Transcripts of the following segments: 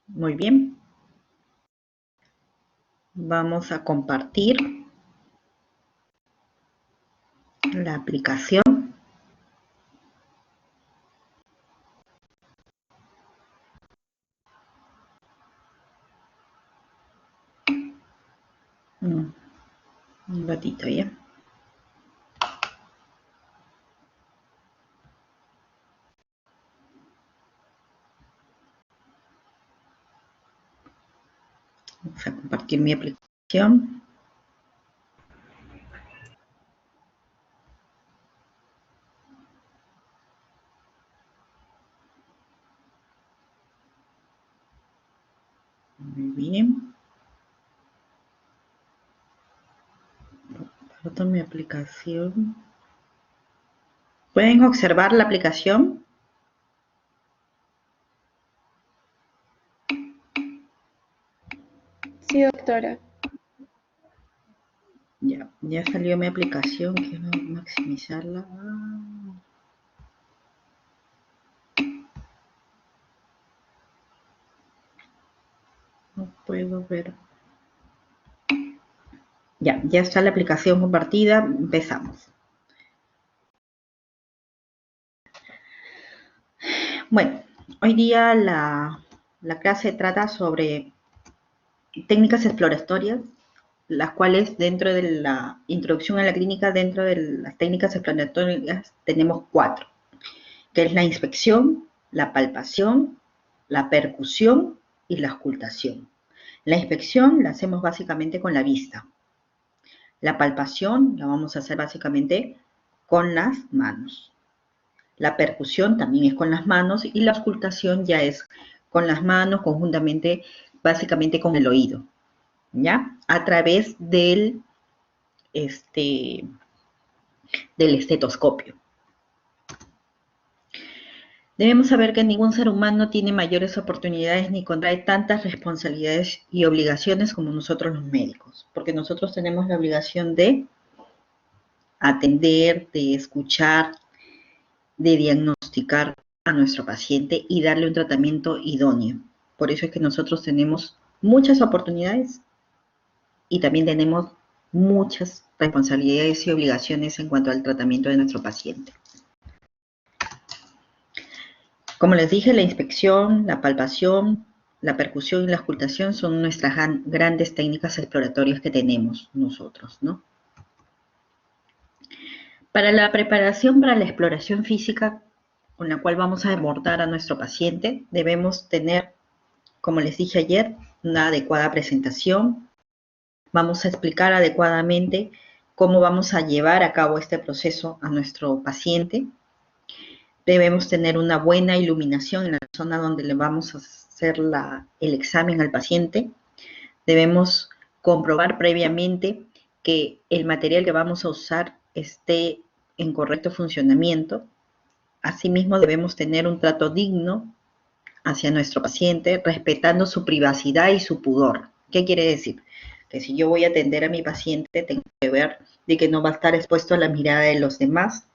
Muy bien. Vamos a compartir la aplicación. Un ratito ya. Vamos a compartir mi aplicación. Muy bien. Comparto mi aplicación. ¿Pueden observar la aplicación? Sí, doctora. Ya salió mi aplicación. Quiero maximizarla. No puedo ver. Ya está la aplicación compartida. Empezamos. Bueno, hoy día la clase trata sobre técnicas exploratorias, las cuales dentro de la introducción a la clínica, dentro de las técnicas exploratorias tenemos 4, que es la inspección, la palpación, la percusión y la auscultación. La inspección la hacemos básicamente con la vista. La palpación la vamos a hacer básicamente con las manos. La percusión también es con las manos y la auscultación ya es con las manos conjuntamente, básicamente con el oído, ¿ya? A través del estetoscopio. Debemos saber que ningún ser humano tiene mayores oportunidades ni contrae tantas responsabilidades y obligaciones como nosotros los médicos, porque nosotros tenemos la obligación de atender, de escuchar, de diagnosticar a nuestro paciente y darle un tratamiento idóneo. Por eso es que nosotros tenemos muchas oportunidades y también tenemos muchas responsabilidades y obligaciones en cuanto al tratamiento de nuestro paciente. Como les dije, la inspección, la palpación, la percusión y la auscultación son nuestras grandes técnicas exploratorias que tenemos nosotros, ¿no? Para la preparación para la exploración física con la cual vamos a abordar a nuestro paciente, debemos tener, como les dije ayer, una adecuada presentación. Vamos a explicar adecuadamente cómo vamos a llevar a cabo este proceso a nuestro paciente. Debemos tener una buena iluminación en la zona donde le vamos a hacer el examen al paciente. Debemos comprobar previamente que el material que vamos a usar esté en correcto funcionamiento. Asimismo, debemos tener un trato digno hacia nuestro paciente, respetando su privacidad y su pudor. ¿Qué quiere decir? Que si yo voy a atender a mi paciente, tengo que ver de que no va a estar expuesto a la mirada de los demás.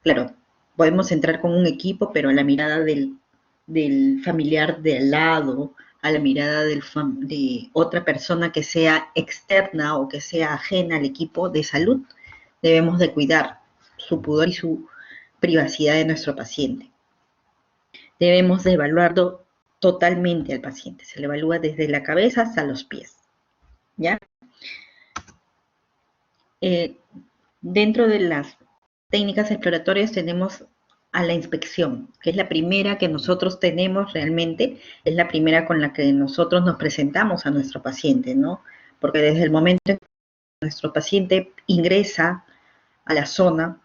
Claro, podemos entrar con un equipo, pero a la mirada del familiar de al lado, a la mirada de otra persona que sea externa o que sea ajena al equipo de salud, debemos de cuidar su pudor y su privacidad de nuestro paciente. Debemos de evaluarlo totalmente al paciente. Se le evalúa desde la cabeza hasta los pies, ¿ya? Dentro de las técnicas exploratorias tenemos a la inspección, que es la primera que nosotros tenemos realmente, es la primera con la que nosotros nos presentamos a nuestro paciente, ¿no? Porque desde el momento en que nuestro paciente ingresa a la zona,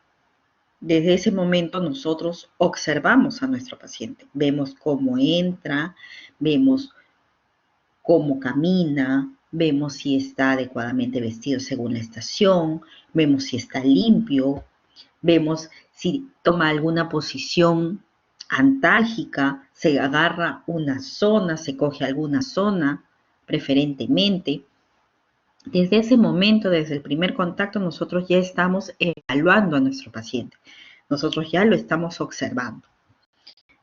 desde ese momento nosotros observamos a nuestro paciente, vemos cómo entra, vemos cómo camina, vemos si está adecuadamente vestido según la estación, vemos si está limpio, vemos si toma alguna posición antálgica, se agarra una zona, se coge alguna zona, preferentemente. Desde ese momento, desde el primer contacto, nosotros ya estamos evaluando a nuestro paciente. Nosotros ya lo estamos observando.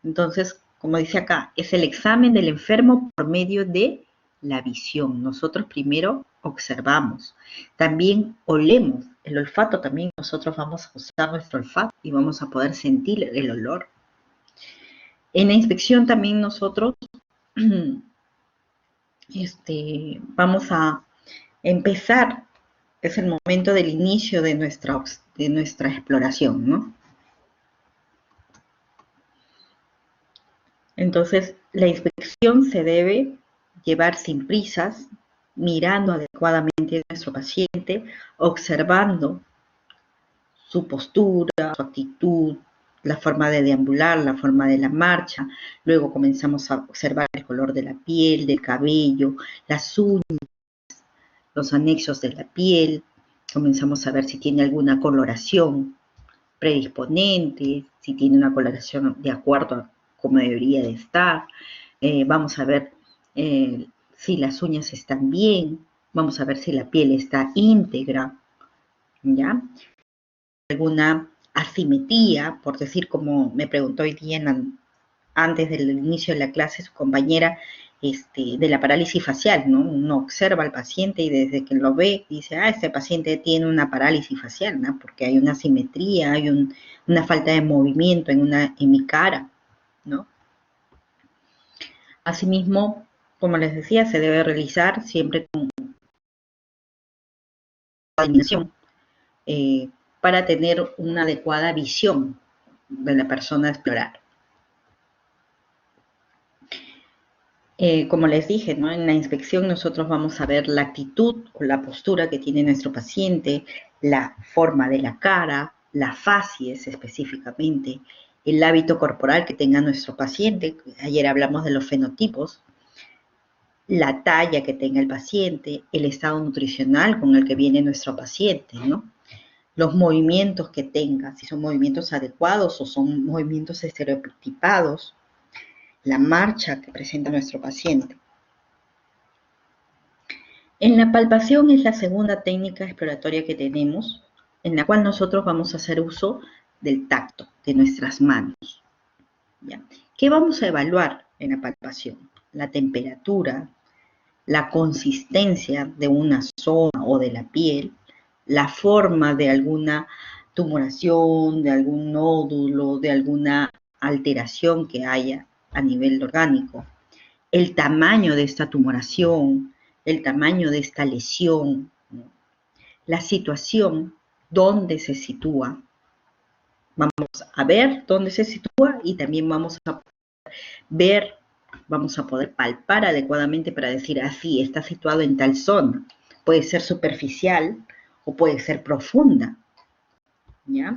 Entonces, como dice acá, es el examen del enfermo por medio de la visión. Nosotros primero observamos, también olemos, el olfato también nosotros vamos a usar nuestro olfato y vamos a poder sentir el olor. En la inspección también nosotros vamos a empezar, es el momento del inicio de nuestra exploración, ¿no? Entonces, la inspección se debe llevar sin prisas, mirando adecuadamente a nuestro paciente, observando su postura, su actitud, la forma de deambular, la forma de la marcha. Luego comenzamos a observar el color de la piel, del cabello, las uñas, los anexos de la piel. Comenzamos a ver si tiene alguna coloración predisponente, si tiene una coloración de acuerdo a cómo debería de estar. Vamos a ver si las uñas están bien, vamos a ver si la piel está íntegra, ¿ya? Alguna asimetría, por decir, como me preguntó hoy día antes del inicio de la clase su compañera, de la parálisis facial, ¿no? Uno observa al paciente y desde que lo ve dice, este paciente tiene una parálisis facial, ¿no? Porque hay una asimetría, hay una falta de movimiento en mi cara, ¿no? Asimismo, como les decía, se debe realizar siempre con alineación para tener una adecuada visión de la persona a explorar. Como les dije, ¿no? En la inspección nosotros vamos a ver la actitud o la postura que tiene nuestro paciente, la forma de la cara, las facies específicamente, el hábito corporal que tenga nuestro paciente. Ayer hablamos de los fenotipos, la talla que tenga el paciente, el estado nutricional con el que viene nuestro paciente, ¿no? Los movimientos que tenga, si son movimientos adecuados o son movimientos estereotipados, la marcha que presenta nuestro paciente. En la palpación es la segunda técnica exploratoria que tenemos, en la cual nosotros vamos a hacer uso del tacto, de nuestras manos. ¿Ya? ¿Qué vamos a evaluar en la palpación? La temperatura, la consistencia de una zona o de la piel, la forma de alguna tumoración, de algún nódulo, de alguna alteración que haya a nivel orgánico, el tamaño de esta tumoración, el tamaño de esta lesión, ¿no? La situación, dónde se sitúa. Vamos a ver dónde se sitúa y también vamos a ver, vamos a poder palpar adecuadamente para decir, así, está situado en tal zona. Puede ser superficial o puede ser profunda, ¿ya?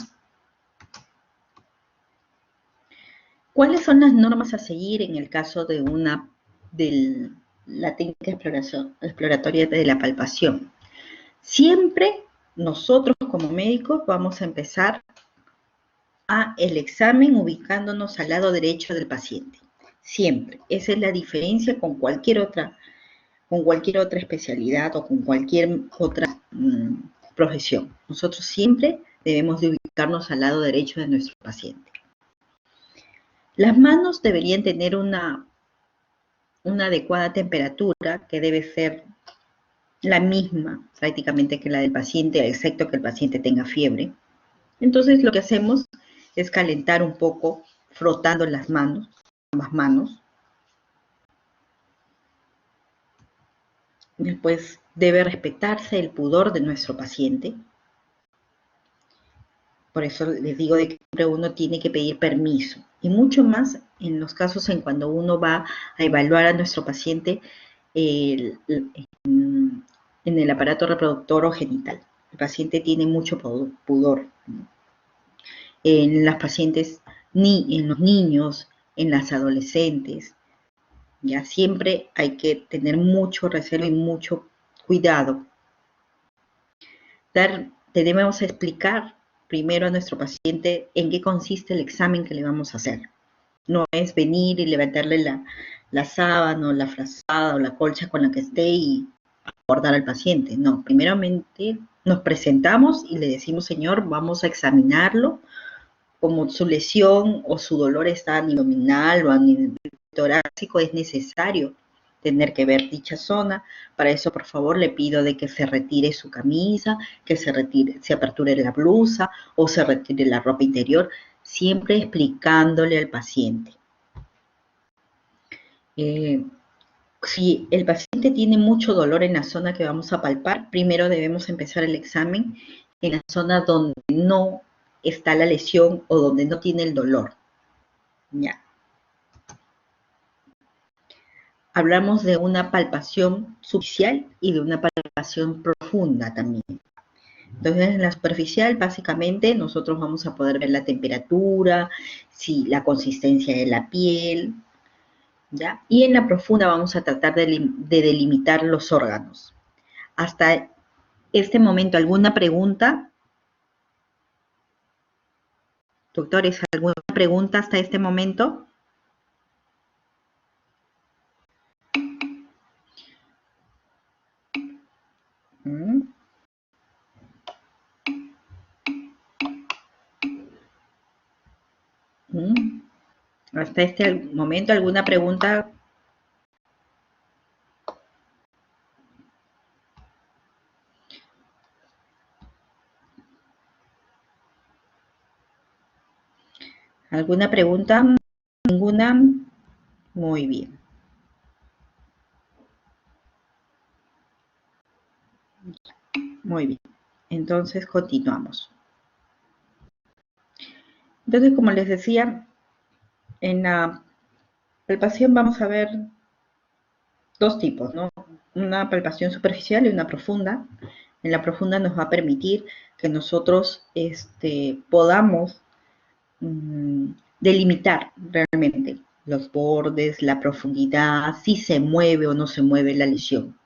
¿Cuáles son las normas a seguir en el caso de la técnica exploratoria de la palpación? Siempre nosotros como médicos vamos a empezar el examen ubicándonos al lado derecho del paciente. Siempre. Esa es la diferencia con cualquier otra especialidad o con cualquier otra profesión. Nosotros siempre debemos de ubicarnos al lado derecho de nuestro paciente. Las manos deberían tener una adecuada temperatura que debe ser la misma prácticamente que la del paciente, excepto que el paciente tenga fiebre. Entonces lo que hacemos es calentar un poco frotando las manos, ambas manos. Después debe respetarse el pudor de nuestro paciente. Por eso les digo de que siempre uno tiene que pedir permiso. Y mucho más en los casos en cuando uno va a evaluar a nuestro paciente en el aparato reproductor o genital. El paciente tiene mucho pudor. En las pacientes, en los niños, en las adolescentes. Ya siempre hay que tener mucho recelo y mucho cuidado. Debemos explicar primero a nuestro paciente en qué consiste el examen que le vamos a hacer. No es venir y levantarle la sábana o la frazada o la colcha con la que esté y abordar al paciente. No, primeramente nos presentamos y le decimos, señor, vamos a examinarlo como su lesión o su dolor está a nivel abdominal o a nivel torácico, es necesario tener que ver dicha zona. Para eso, por favor, le pido de que se retire su camisa, que se aperture la blusa o se retire la ropa interior, siempre explicándole al paciente. Si el paciente tiene mucho dolor en la zona que vamos a palpar, primero debemos empezar el examen en la zona donde no está la lesión o donde no tiene el dolor. Ya. Hablamos de una palpación superficial y de una palpación profunda también. Entonces, en la superficial, básicamente, nosotros vamos a poder ver la temperatura, si la consistencia de la piel, ¿ya? Y en la profunda vamos a tratar de delimitar los órganos. Hasta este momento, ¿alguna pregunta? Doctores, ¿alguna pregunta hasta este momento? Hasta este momento, ¿alguna pregunta? ¿Alguna pregunta? ¿Ninguna? Muy bien. Muy bien. Entonces, continuamos. Entonces, como les decía, en la palpación vamos a ver dos tipos, ¿no? Una palpación superficial y una profunda. En la profunda nos va a permitir que nosotros podamos delimitar realmente los bordes, la profundidad, si se mueve o no se mueve la lesión.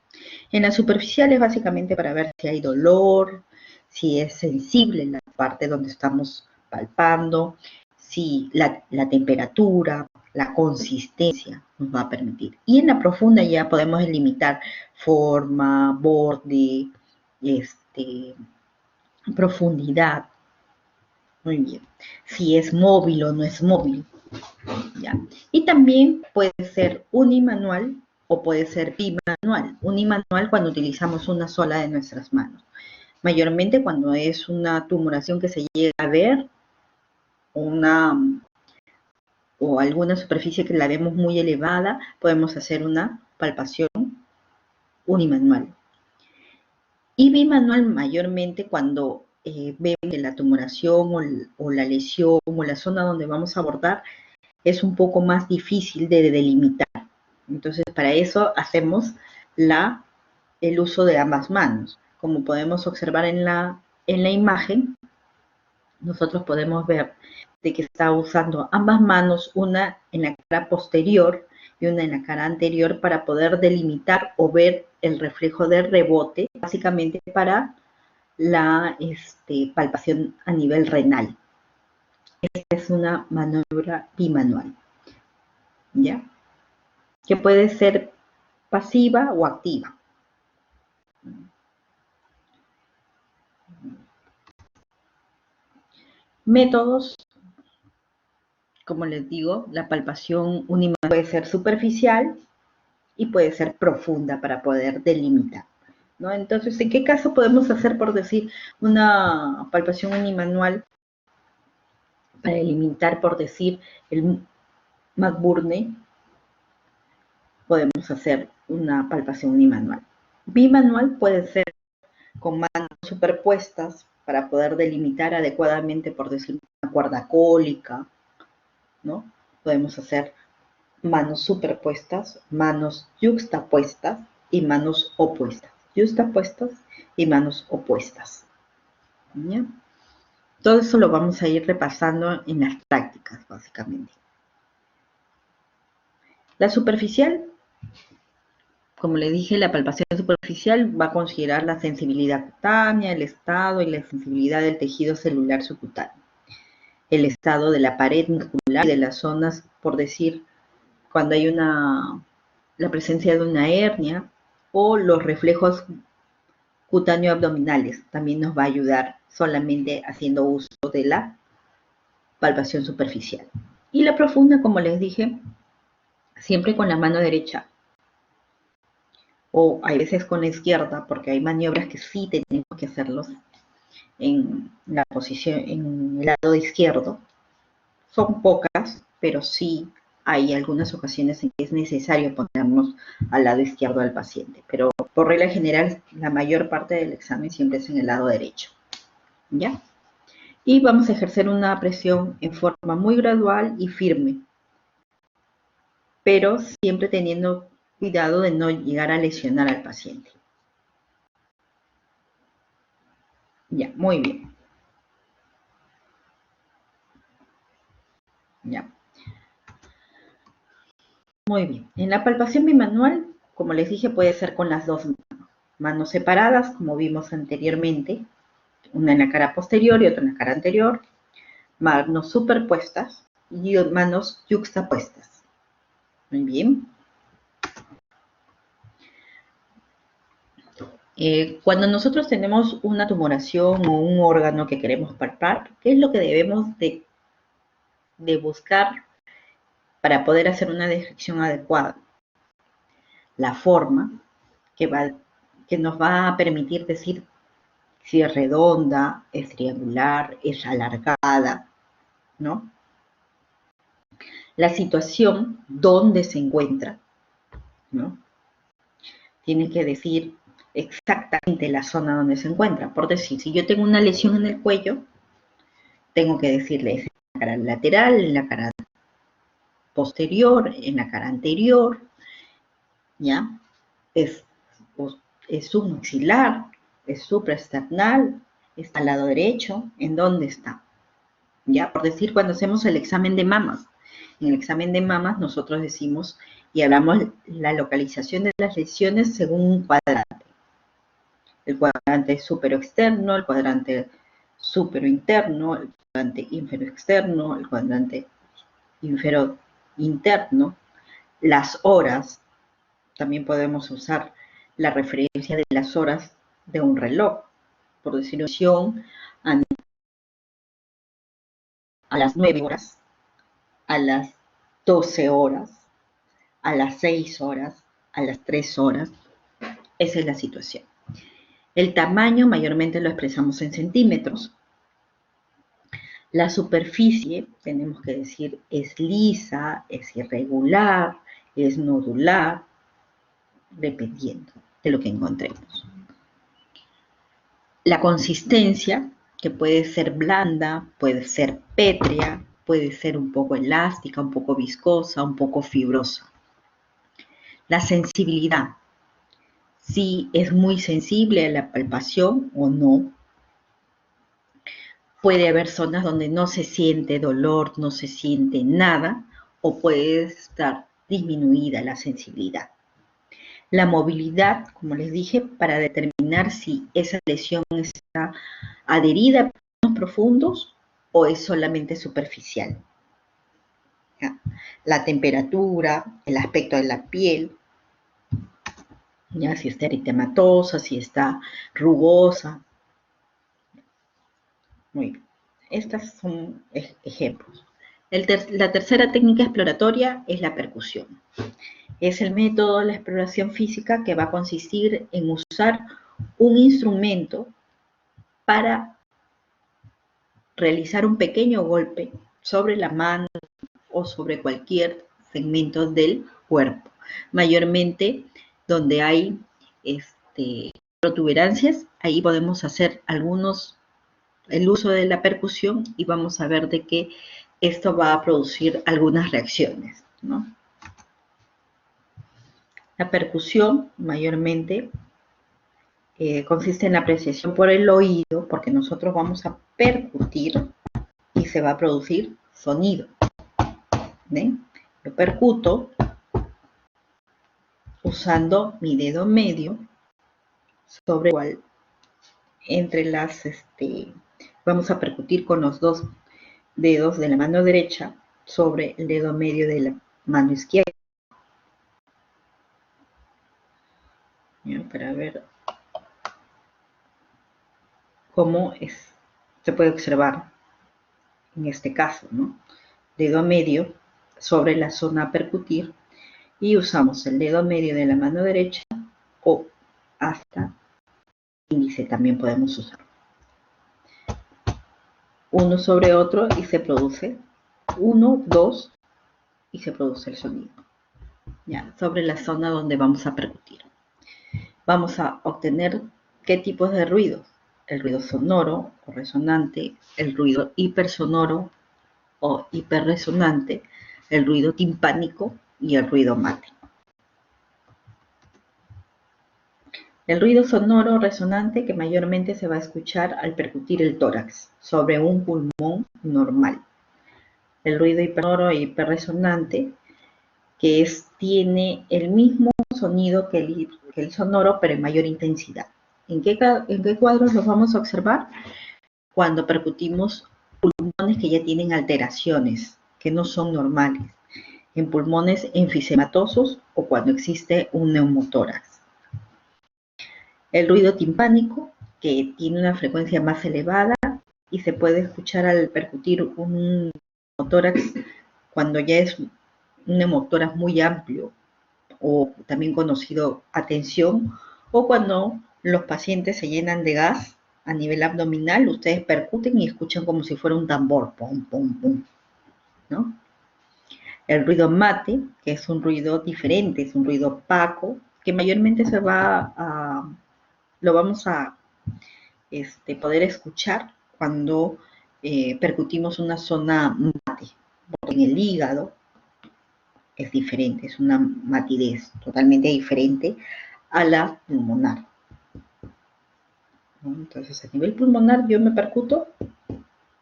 En la superficial es básicamente para ver si hay dolor, si es sensible la parte donde estamos palpando, si la temperatura, la consistencia nos va a permitir. Y en la profunda ya podemos delimitar forma, borde, profundidad. Muy bien. Si es móvil o no es móvil. ¿Ya? Y también puede ser unimanual o puede ser bimanual. Unimanual cuando utilizamos una sola de nuestras manos. Mayormente cuando es una tumoración que se llega a ver o alguna superficie que la vemos muy elevada, podemos hacer una palpación unimanual. Y bimanual mayormente cuando vemos que la tumoración o la lesión o la zona donde vamos a abordar es un poco más difícil de delimitar. Entonces, para eso hacemos el uso de ambas manos. Como podemos observar en la imagen, nosotros podemos ver de que está usando ambas manos, una en la cara posterior y una en la cara anterior para poder delimitar o ver el reflejo de rebote, básicamente para la palpación a nivel renal. Esta es una maniobra bimanual, ¿ya? Que puede ser pasiva o activa. Métodos, como les digo, la palpación unimanual puede ser superficial y puede ser profunda para poder delimitar, ¿no? Entonces, ¿en qué caso podemos hacer, por decir, una palpación unimanual para delimitar, por decir, el McBurney? Podemos hacer una palpación unimanual. Bimanual puede ser con manos superpuestas para poder delimitar adecuadamente, por decir, una cuerda cólica, ¿no? Podemos hacer manos superpuestas, manos yuxtapuestas y manos opuestas. Yuxtapuestas y manos opuestas. ¿Ya? Todo eso lo vamos a ir repasando en las prácticas, básicamente. La superficial, como le dije, la palpación superficial va a considerar la sensibilidad cutánea, el estado y la sensibilidad del tejido celular subcutáneo, el estado de la pared muscular y de las zonas, por decir, cuando hay la presencia de una hernia o los reflejos cutáneo abdominales. También nos va a ayudar solamente haciendo uso de la palpación superficial. Y la profunda, como les dije, siempre con la mano derecha, o hay veces con la izquierda, porque hay maniobras que sí tenemos que hacerlos en la posición, en el lado izquierdo. Son pocas, pero sí hay algunas ocasiones en que es necesario ponernos al lado izquierdo del paciente, pero por regla general la mayor parte del examen siempre es en el lado derecho, ¿ya? Y vamos a ejercer una presión en forma muy gradual y firme, pero siempre teniendo cuidado de no llegar a lesionar al paciente. Ya, muy bien. Ya. Muy bien. En la palpación bimanual, como les dije, puede ser con las dos manos separadas, como vimos anteriormente, una en la cara posterior y otra en la cara anterior, manos superpuestas y manos yuxtapuestas. Muy bien. Cuando nosotros tenemos una tumoración o un órgano que queremos palpar, ¿qué es lo que debemos de buscar para poder hacer una descripción adecuada? La forma que nos va a permitir decir si es redonda, es triangular, es alargada, ¿no? La situación, dónde se encuentra, ¿no? Tiene que decir exactamente la zona donde se encuentra. Por decir, si yo tengo una lesión en el cuello, tengo que decirle en la cara lateral, en la cara posterior, en la cara anterior, ¿ya? Es, es submaxilar, es supraesternal, está al lado derecho, ¿en dónde está? ¿Ya? Por decir, cuando hacemos el examen de mamas. En el examen de mamas nosotros decimos y hablamos la localización de las lesiones según un cuadrante. El cuadrante superoexterno, el cuadrante superointerno, el cuadrante inferoexterno, el cuadrante inferointerno. Las horas, también podemos usar la referencia de las horas de un reloj. Por decir, a las 9 horas, a las 12 horas, a las 6 horas, a las 3 horas. Esa es la situación. El tamaño mayormente lo expresamos en centímetros. La superficie, tenemos que decir, es lisa, es irregular, es nodular, dependiendo de lo que encontremos. La consistencia, que puede ser blanda, puede ser pétrea, puede ser un poco elástica, un poco viscosa, un poco fibrosa. La sensibilidad, si es muy sensible a la palpación o no. Puede haber zonas donde no se siente dolor, no se siente nada, o puede estar disminuida la sensibilidad. La movilidad, como les dije, para determinar si esa lesión está adherida a puntos profundos o es solamente superficial. ¿Ya? La temperatura, el aspecto de la piel, ¿ya? Si está eritematosa, si está rugosa. Muy bien. Estos son ejemplos. La tercera técnica exploratoria es la percusión. Es el método de la exploración física que va a consistir en usar un instrumento para realizar un pequeño golpe sobre la mano o sobre cualquier segmento del cuerpo. Mayormente donde hay protuberancias, ahí podemos hacer el uso de la percusión y vamos a ver de que esto va a producir algunas reacciones, ¿no? La percusión mayormente consiste en la apreciación por el oído, porque nosotros vamos a percutir y se va a producir sonido. ¿Ven? Yo percuto usando mi dedo medio sobre el cual entre las, vamos a percutir con los dos dedos de la mano derecha sobre el dedo medio de la mano izquierda. Para ver cómo se puede observar en este caso, ¿no? Dedo medio sobre la zona a percutir y usamos el dedo medio de la mano derecha o hasta el índice también podemos usar. Uno sobre otro y se produce 1, 2 y se produce el sonido. Ya, sobre la zona donde vamos a percutir. Vamos a obtener qué tipos de ruidos. El ruido sonoro o resonante, el ruido hipersonoro o hiperresonante, el ruido timpánico y el ruido mate. El ruido sonoro resonante que mayormente se va a escuchar al percutir el tórax sobre un pulmón normal. El ruido hipersonoro e hiperresonante que tiene el mismo sonido que el sonoro, pero en mayor intensidad. ¿En qué cuadros los vamos a observar? Cuando percutimos pulmones que ya tienen alteraciones, que no son normales, en pulmones enfisematosos o cuando existe un neumotórax. El ruido timpánico, que tiene una frecuencia más elevada y se puede escuchar al percutir un neumotórax cuando ya es un neumotórax muy amplio, o también conocido atención, o cuando los pacientes se llenan de gas a nivel abdominal, ustedes percuten y escuchan como si fuera un tambor, pum, pum, pum, ¿no? El ruido mate, que es un ruido diferente, es un ruido opaco, que mayormente lo vamos a poder escuchar cuando percutimos una zona mate, porque en el hígado es diferente, es una matidez totalmente diferente a la pulmonar. ¿No? Entonces, a nivel pulmonar yo me percuto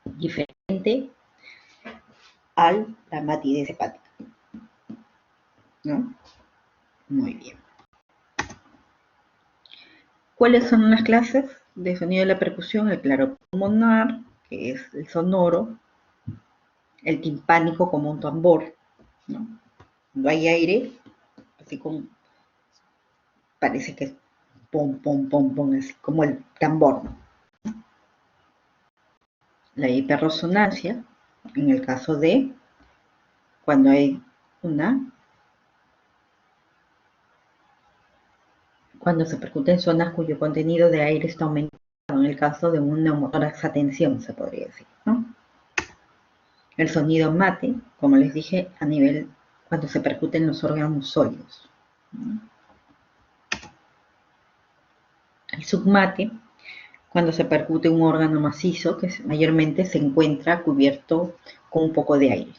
diferente a la matidez hepática. ¿No? Muy bien. ¿Cuáles son las clases de sonido de la percusión? El claro pulmonar, que es el sonoro, el timpánico como un tambor, ¿no? Cuando hay aire, así como parece que es pum, pum, pum, pum, así como el tambor, ¿no? La hiperresonancia, en el caso de cuando hay cuando se percute en zonas cuyo contenido de aire está aumentado, en el caso de un neumotórax a tensión, se podría decir, ¿no? El sonido mate, como les dije, a nivel cuando se percuten los órganos sólidos, ¿no? El submate, cuando se percute un órgano macizo que mayormente se encuentra cubierto con un poco de aire.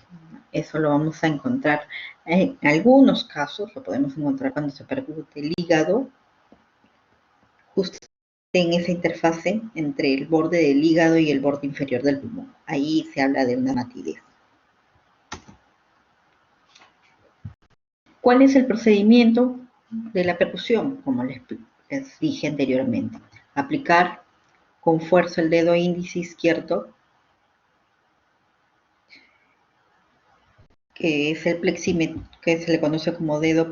Eso lo vamos a encontrar en algunos casos, lo podemos encontrar cuando se percute el hígado, justo en esa interfase entre el borde del hígado y el borde inferior del pulmón. Ahí se habla de una matidez. ¿Cuál es el procedimiento de la percusión? Como les dije anteriormente. Aplicar con fuerza el dedo índice izquierdo, que es el plexímetro, que se le conoce como dedo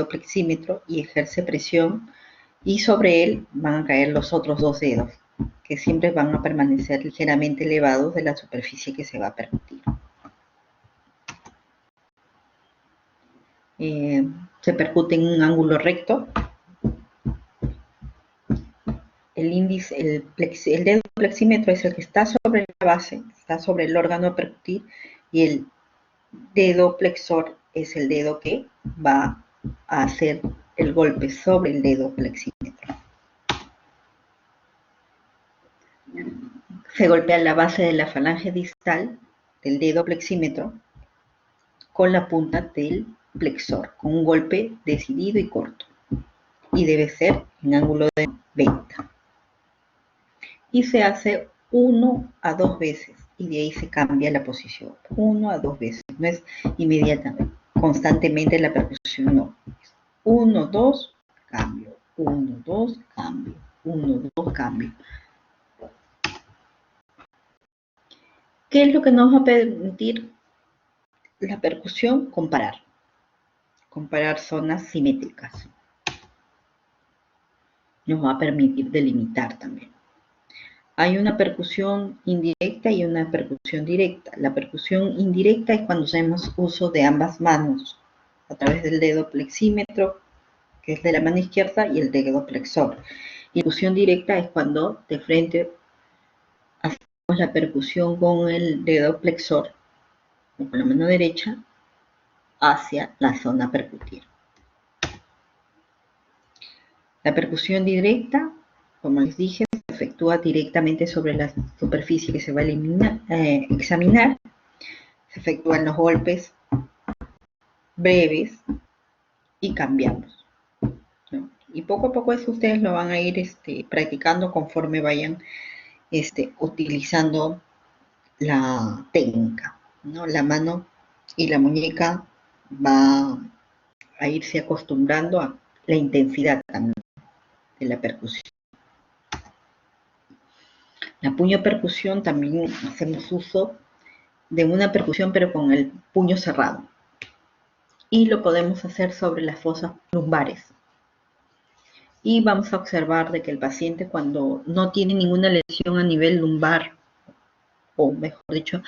plexímetro, y ejerce presión, y sobre él van a caer los otros dos dedos, que siempre van a permanecer ligeramente elevados de la superficie que se va a percutir. Se percute en un ángulo recto. El índice, el dedo plexímetro es el que está sobre la base, está sobre el órgano a percutir, y el dedo flexor es el dedo que va a hacer el golpe sobre el dedo plexímetro. Se golpea la base de la falange distal del dedo plexímetro con la punta del flexor, con un golpe decidido y corto, y debe ser en ángulo de 90. Y se hace 1 a 2 veces, y de ahí se cambia la posición. 1 a 2 veces, no es inmediatamente, constantemente la percusión, no. 1, 2, cambio. 1, 2, cambio. 1, 2, cambio. ¿Qué es lo que nos va a permitir la percusión? Comparar. Comparar zonas simétricas. Nos va a permitir delimitar también. Hay una percusión indirecta y una percusión directa. La percusión indirecta es cuando hacemos uso de ambas manos a través del dedo flexímetro, que es de la mano izquierda, y el dedo flexor. Y la percusión directa es cuando de frente hacemos la percusión con el dedo flexor, o con la mano derecha, hacia la zona a percutir. La percusión directa, como les dije, se efectúa directamente sobre la superficie que se va a examinar. Se efectúan los golpes breves y cambiamos, ¿no? Y poco a poco eso ustedes lo van a ir practicando conforme vayan utilizando la técnica, ¿no? La mano y la muñeca va a irse acostumbrando a la intensidad también de la percusión. La puño percusión también hacemos uso de una percusión pero con el puño cerrado. Y lo podemos hacer sobre las fosas lumbares. Y vamos a observar de que el paciente cuando no tiene ninguna lesión a nivel lumbar, o mejor dicho,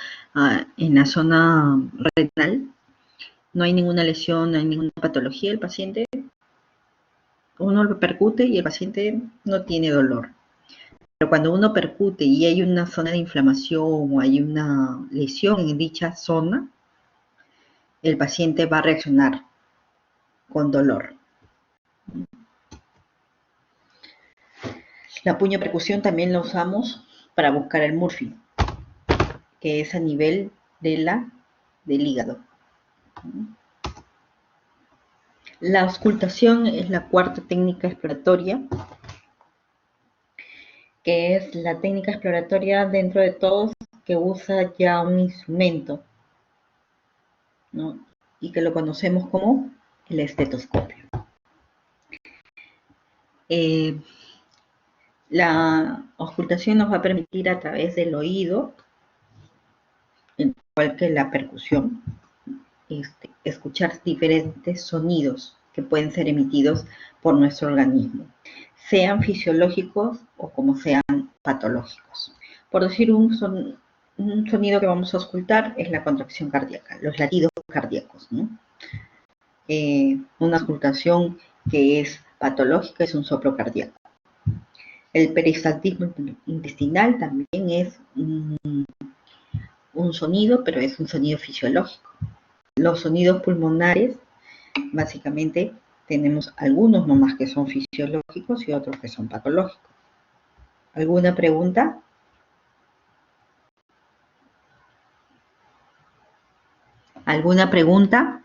en la zona renal, no hay ninguna lesión, no hay ninguna patología, el paciente, uno lo percute y el paciente no tiene dolor. Pero cuando uno percute y hay una zona de inflamación o hay una lesión en dicha zona, el paciente va a reaccionar con dolor. La puño percusión también la usamos para buscar el Murphy, que es a nivel del hígado. La auscultación es la cuarta técnica exploratoria, que es la técnica exploratoria dentro de todos que usa ya un instrumento, ¿no? Y que lo conocemos como el estetoscopio. La auscultación nos va a permitir a través del oído, igual que la percusión, escuchar diferentes sonidos que pueden ser emitidos por nuestro organismo, sean fisiológicos o como sean patológicos. Por decir un sonido que vamos a auscultar es la contracción cardíaca, los latidos cardíacos, ¿no? Una auscultación que es patológica es un soplo cardíaco. El peristaltismo intestinal también es un sonido, pero es un sonido fisiológico. Los sonidos pulmonares, básicamente, tenemos algunos nomás que son fisiológicos y otros que son patológicos. ¿Alguna pregunta? ¿Alguna pregunta?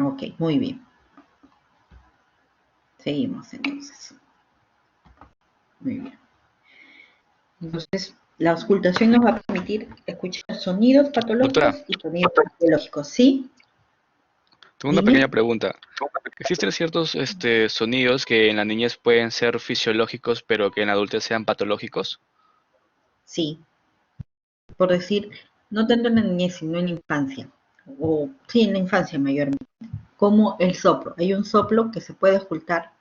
Ok, muy bien. Seguimos entonces. Muy bien. Entonces, la auscultación nos va a permitir escuchar sonidos patológicos Doctora, y sonidos fisiológicos. ¿Sí? tengo una Dime. pequeña pregunta. ¿Existen ciertos sonidos que en la niñez pueden ser fisiológicos, pero que en la adultez sean patológicos? Sí. Por decir, no tanto en la niñez, sino en la infancia. O sí, en la infancia mayormente. Como el soplo. Hay un soplo que se puede auscultar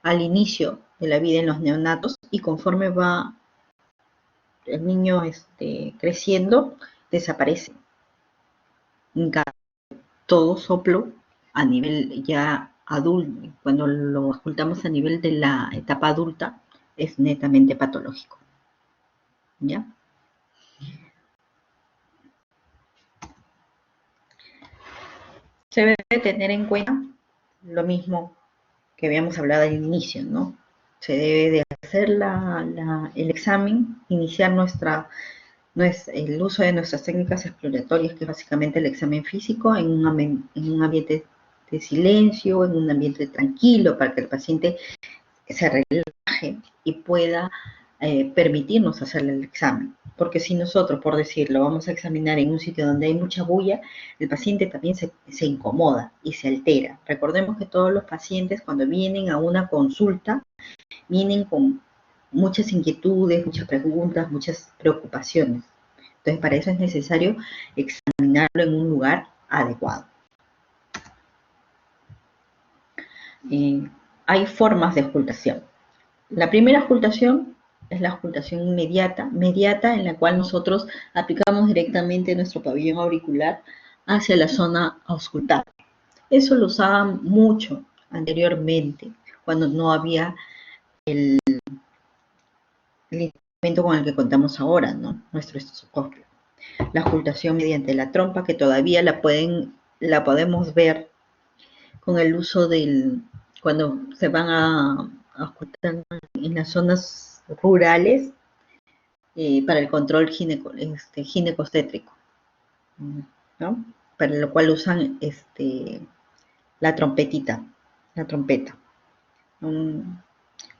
al inicio de la vida en los neonatos y conforme va el niño creciendo, desaparece. En cambio, todo soplo a nivel ya adulto, cuando lo ocultamos a nivel de la etapa adulta, es netamente patológico. ¿Ya? Se debe tener en cuenta lo mismo que habíamos hablado al inicio, ¿no? Se debe de hacer el examen, iniciar el uso de nuestras técnicas exploratorias, que es básicamente el examen físico, en un ambiente de silencio, en un ambiente tranquilo, para que el paciente se relaje y pueda permitirnos hacer el examen. Porque si nosotros, por decirlo, vamos a examinar en un sitio donde hay mucha bulla, el paciente también se incomoda y se altera. Recordemos que todos los pacientes cuando vienen a una consulta, vienen con muchas inquietudes, muchas preguntas, muchas preocupaciones. Entonces, para eso es necesario examinarlo en un lugar adecuado. hay formas de auscultación. La primera auscultación es la auscultación mediata en la cual nosotros aplicamos directamente nuestro pabellón auricular hacia la zona auscultada. Eso lo usaban mucho anteriormente, cuando no había el instrumento con el que contamos ahora, ¿no? Nuestro estetoscopio. La auscultación mediante la trompa, que todavía la podemos ver con el uso cuando se van a auscultar en las zonas rurales, para el control ginecostétrico, ¿no? Para lo cual usan la trompetita, la trompeta,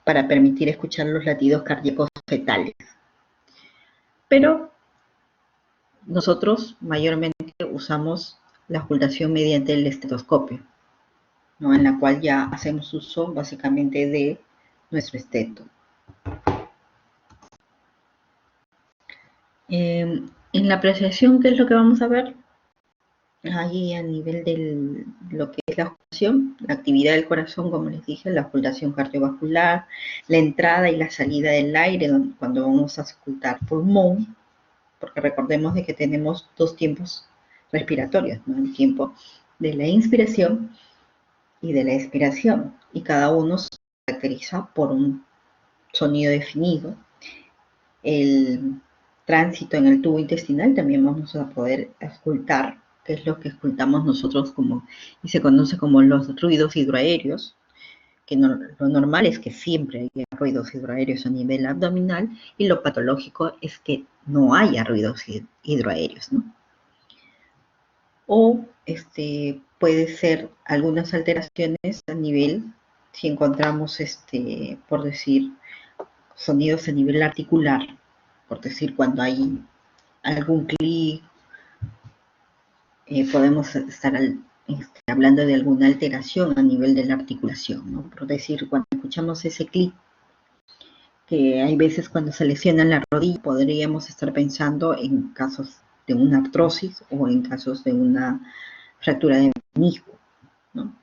para permitir escuchar los latidos cardíacos fetales. Pero nosotros mayormente usamos la auscultación mediante el estetoscopio, ¿no? En la cual ya hacemos uso básicamente de nuestro esteto. En la apreciación, ¿qué es lo que vamos a ver? Ahí a nivel de lo que es la auscultación, la actividad del corazón, como les dije, la auscultación cardiovascular, la entrada y la salida del aire, cuando vamos a auscultar pulmón, porque recordemos de que tenemos dos tiempos respiratorios, ¿no? El tiempo de la inspiración y de la expiración, y cada uno se caracteriza por un sonido definido. El tránsito en el tubo intestinal también vamos a poder auscultar, que es lo que auscultamos nosotros y se conoce como los ruidos hidroaéreos, que lo normal es que siempre haya ruidos hidroaéreos a nivel abdominal, y lo patológico es que no haya ruidos hidroaéreos, ¿no? O puede ser algunas alteraciones a nivel, si encontramos, por decir, sonidos a nivel articular, por decir, cuando hay algún clic, podemos estar hablando de alguna alteración a nivel de la articulación, ¿no? Por decir, cuando escuchamos ese clic, que hay veces cuando se lesiona la rodilla, podríamos estar pensando en casos de una artrosis o en casos de una fractura de menisco, ¿no?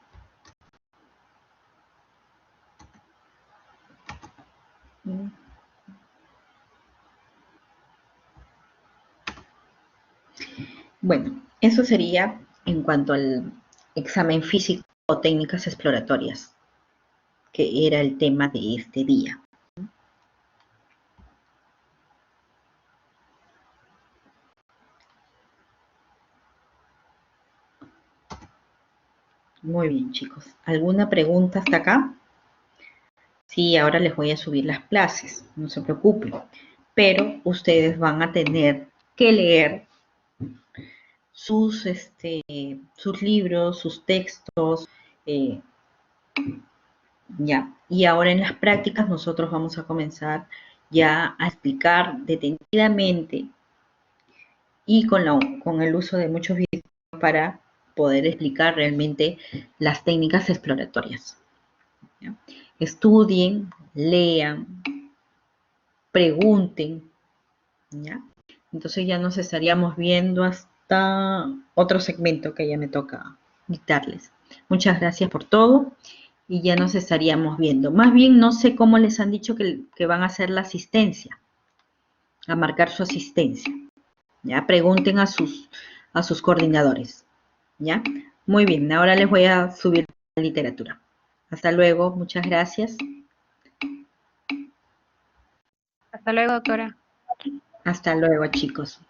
Bueno, eso sería en cuanto al examen físico o técnicas exploratorias, que era el tema de este día. Muy bien, chicos. ¿Alguna pregunta hasta acá? Sí, ahora les voy a subir las clases, no se preocupen. Pero ustedes van a tener que leer sus libros, sus textos, ya. Y ahora en las prácticas nosotros vamos a comenzar ya a explicar detenidamente y con el uso de muchos videos para poder explicar realmente las técnicas exploratorias, ¿ya? Estudien, lean, pregunten, ¿ya? Entonces ya nos estaríamos viendo hasta otro segmento que ya me toca dictarles. Muchas gracias por todo y ya nos estaríamos viendo. Más bien no sé cómo les han dicho que van a hacer la asistencia, a marcar su asistencia. ¿Ya? Pregunten a sus coordinadores, ¿ya? Muy bien, ahora les voy a subir la literatura. Hasta luego, muchas gracias. Hasta luego, doctora. Hasta luego, chicos.